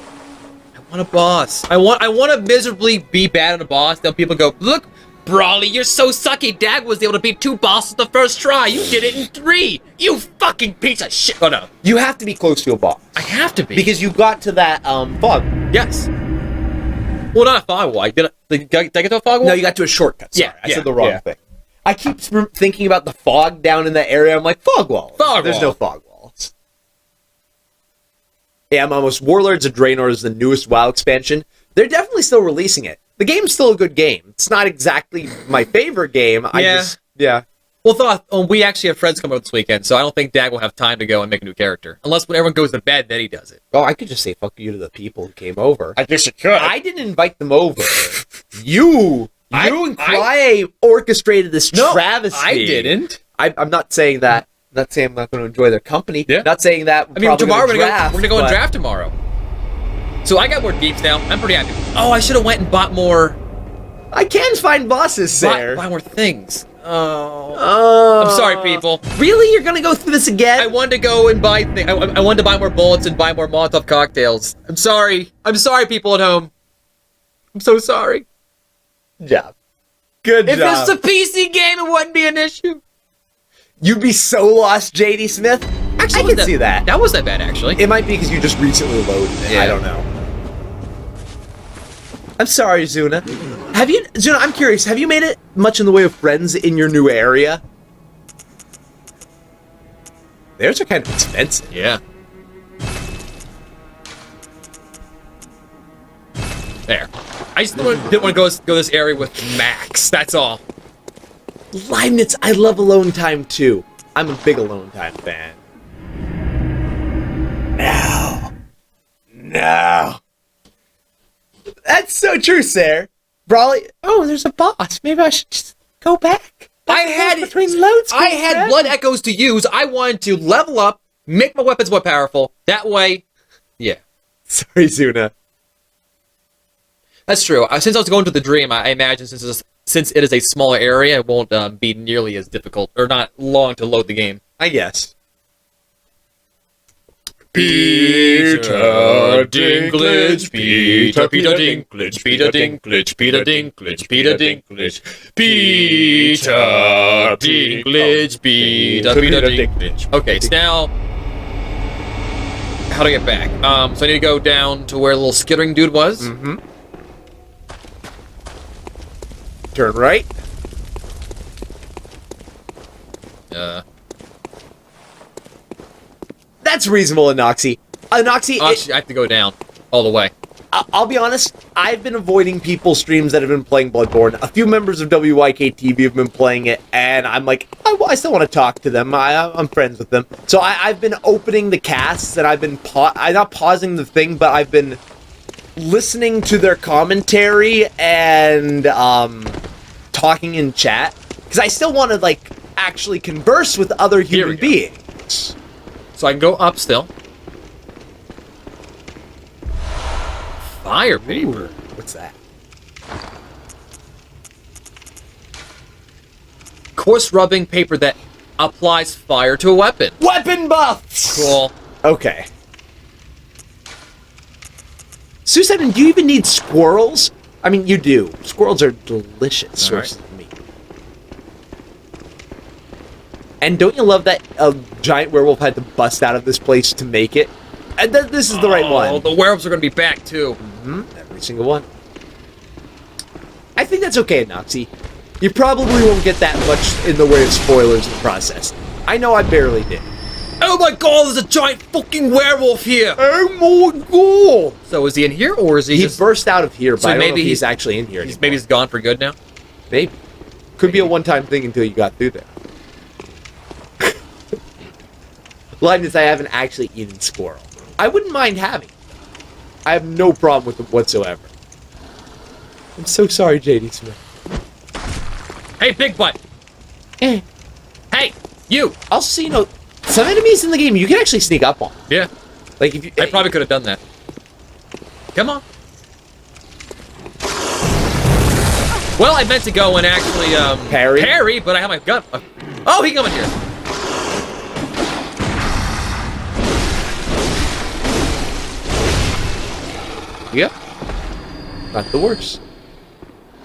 I want a boss. I want to miserably be bad at a boss. Then people go, look, Brawly, you're so sucky. Dag was able to beat 2 bosses the first try. You did it in 3. You fucking piece of shit. Oh no, You have to be close to a boss. I have to be Because you got to that fog. yes. Well, not a fog wall. Did I get to a fog wall? No, you got to a shortcut. Sorry, Yeah, I yeah, said the wrong yeah. thing. I keep thinking about the fog down in that area. I'm like, fog wall. Fog There's wall. no fog walls. Yeah, I'm almost. Warlords of Draenor is the newest WoW expansion. They're definitely still releasing it. The game's still a good game. It's not exactly my favorite game. Yeah. Well, we actually have friends coming up this weekend, so I don't think Dag will have time to go and make a new character. Unless when everyone goes to bed, then he does it. Oh, I could just say fuck you to the people who came over. guess you could. I didn't invite them over. You and Krye orchestrated this travesty. I didn't. I'm not saying that. Not saying I'm not going to enjoy their company. Yeah. Not saying that. I mean, tomorrow we're gonna go and but- draft tomorrow. So I got more deeps now. I'm pretty happy. Oh, I should have went and bought more. I can find bosses there. Buy more things. Oh. I'm sorry, people. Really? You're gonna go through this again? I wanted to go and buy things. I wanted to buy more bullets and buy more Molotov cocktails. I'm sorry. I'm sorry, people at home. I'm so sorry. Good job. Good If job. it's a PC game, it wouldn't be an issue. You'd be so lost, JD Smith. Actually, I can see that. That wasn't that bad, actually. It might be because you just recently loaded it. Yeah. I don't know. I'm sorry, Zuna. Zuna, I'm curious, have you made it much in the way of friends in your new area? Theirs are kind of expensive. Yeah. There. I just didn't want to go this area with Max. That's all. Leibniz, I love Alone Time too. I'm a big Alone Time fan. No. That's so true, Sarah. Brawly. Oh, there's a boss. Maybe I should just go back. I had between loads. I had blood echoes to use. I wanted to level up, make my weapons more powerful. That way, yeah. Sorry, Zuna. That's true. Since I was going to the dream, I imagine since it is a smaller area, it won't be nearly as difficult or not long to load the game. I guess. Peter Dinklage, Peter Dinklage, Peter Dinklage, Peter Dinklage, Peter Dinklage, Peter Dinklage, Peter Dinklage. Okay, so now, how do I get back? So I need to go down to where the little skittering dude was. Mm-hmm. turn right. That's reasonable, Anoxy. Anoxy, Actually, I have to go down all the way. I'll be honest, I've been avoiding people's streams that have been playing Bloodborne. A few members of WYK-TV have been playing it, and I'm like, I still want to talk to them. I'm friends with them. So I've been opening the casts, and I've been I'm not pausing the thing, but I've been listening to their commentary and talking in chat, because I still want to, like, actually converse with other human beings. So I can go up still. Fire paper. Ooh, what's that? Coarse rubbing paper that applies fire to a weapon. Weapon buffs! Cool. Okay. Susan, do you even need squirrels? I mean, you do. Squirrels are delicious sources of meat. And don't you love that a giant werewolf had to bust out of this place to make it? And this is the right one. Oh, the werewolves are going to be back, too. Every single one. I think that's okay, Noxy. You probably won't get that much in the way of spoilers in the process. I know I barely did. Oh my god, there's a giant fucking werewolf here! Oh my god! So is he in here, or is he just... burst out of here, but So I don't know maybe if he's actually in here anymore. Maybe he's gone for good now? Maybe. Could be a one-time thing until you got through there. Linus, I haven't actually eaten squirrel. I wouldn't mind having it. I have no problem with it whatsoever. I'm so sorry, JD Smith. Hey, Big Butt! Eh. Hey, you! Also, you know, some enemies in the game you can actually sneak up on. Yeah. Like if you, I probably could have done that. Come on. Well, I meant to go and actually, Parry, but I have my gun. Oh, he coming here. Yep. Not the worst.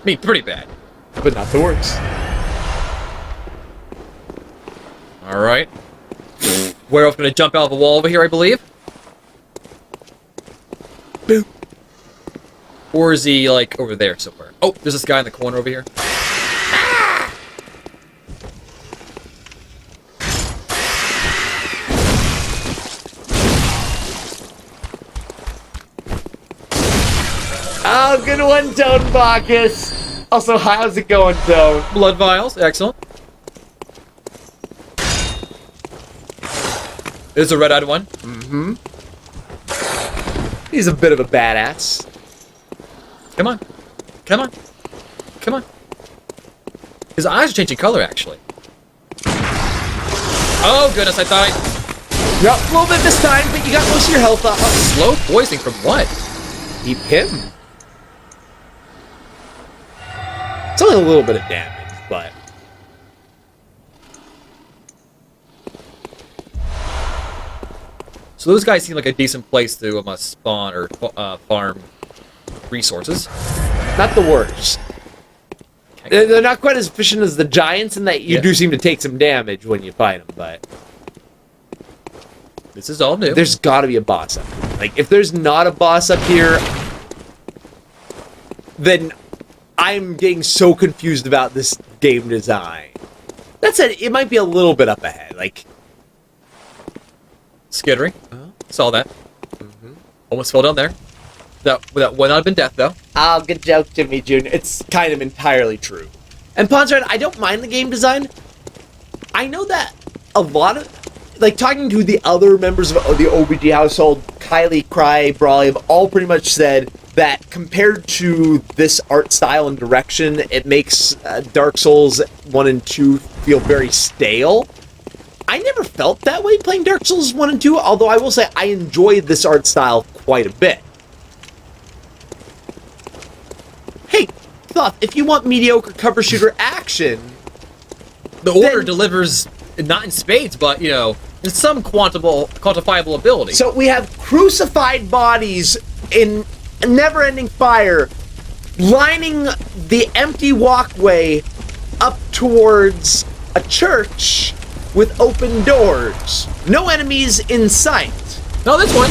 I mean, pretty bad. But not the worst. Alright. Werewolf gonna jump out of the wall over here, I believe. Boom. Or is he, like, over there somewhere? Oh, there's this guy in the corner over here. Oh, good one, Tone Bacchus. Also, how's it going, Tone? Blood vials, excellent. There's a red-eyed one. Mm-hmm. He's a bit of a badass. Come on. Come on. Come on. His eyes are changing color, actually. Oh, goodness, I thought I... Yep, a little bit this time, but you got most of your health up. Slow poisoning from what? Eat him. It's only a little bit of damage, but... So those guys seem like a decent place to spawn or farm resources. Not the worst. Okay. They're not quite as efficient as the giants in that you do seem to take some damage when you fight them, but... This is all new. There's gotta be a boss up here. Like, if there's not a boss up here, then I'm getting so confused about this game design. That said, it might be a little bit up ahead. Like, Skittering. Saw that. Almost fell down there. That would not have been death, though. oh, good joke, Jimmy Jr. It's kind of entirely true. And Ponzard, I don't mind the game design. I know that a lot of... Like, talking to the other members of the OBG household, Kylie, Cry, Brawley, have all pretty much said that compared to this art style and direction, it makes Dark Souls 1 and 2 feel very stale. I never felt that way playing Dark Souls 1 and 2, although I will say I enjoy this art style quite a bit. Hey, Thoth, if you want mediocre cover shooter action... The Order delivers, not in spades, but, you know, some quantifiable ability. So we have crucified bodies in never-ending fire lining the empty walkway up towards a church with open doors. No enemies in sight. No, this one.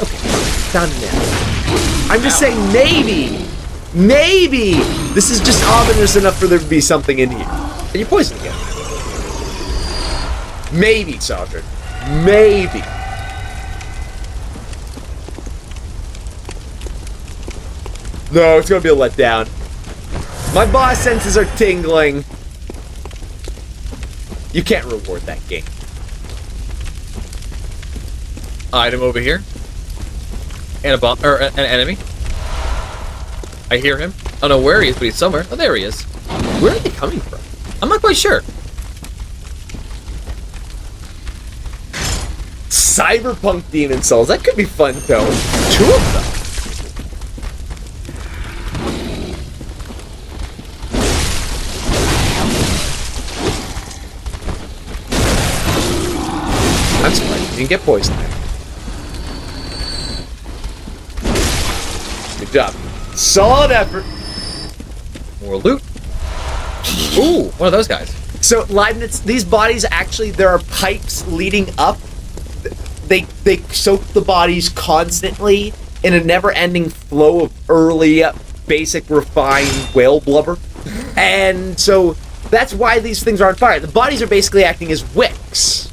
Okay, down there. I'm just saying maybe Maybe this is just ominous enough for there to be something in here. And you're poisoned again. Maybe, Sovereign. Maybe. No, it's gonna be a letdown. My boss senses are tingling. You can't reward that game. Item over here. And a bomb, or an enemy. I hear him. I don't know where he is, but he's somewhere. Oh, there he is. Where are they coming from? I'm not quite sure. Cyberpunk Demon Souls. That could be fun, though. 2 of them. I'm surprised you didn't get poisoned there. Good job. Solid effort. More loot. Ooh, one of those guys. So, Leibniz, these bodies actually, there are pipes leading up. They soak the bodies constantly in a never-ending flow of early, basic, refined whale blubber. And so, that's why these things are on fire. The bodies are basically acting as wicks.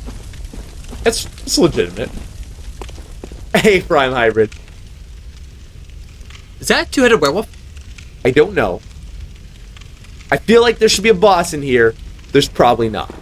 It's legitimate. Hey, Prime Hybrid. Is that a two-headed werewolf? I don't know. I feel like there should be a boss in here. There's probably not.